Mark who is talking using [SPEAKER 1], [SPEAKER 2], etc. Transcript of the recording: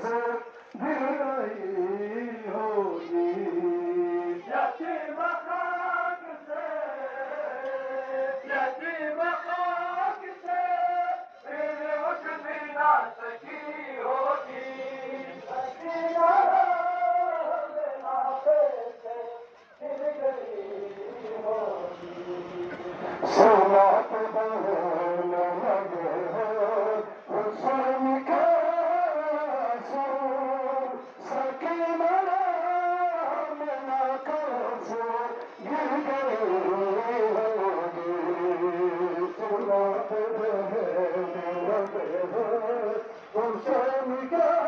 [SPEAKER 1] से गिर रही होगी।
[SPEAKER 2] यतीम खाक से, यतीम खाक से फिर उठ भी ना सकी होगी। सकीना बिना से गिर गई होगी।
[SPEAKER 1] सुना तो बहने लगे हैं हुस्न के आंसू, सकीना मिला कैसे गिर गई होगी। सुना तो बहने लगे हैं हुस्न के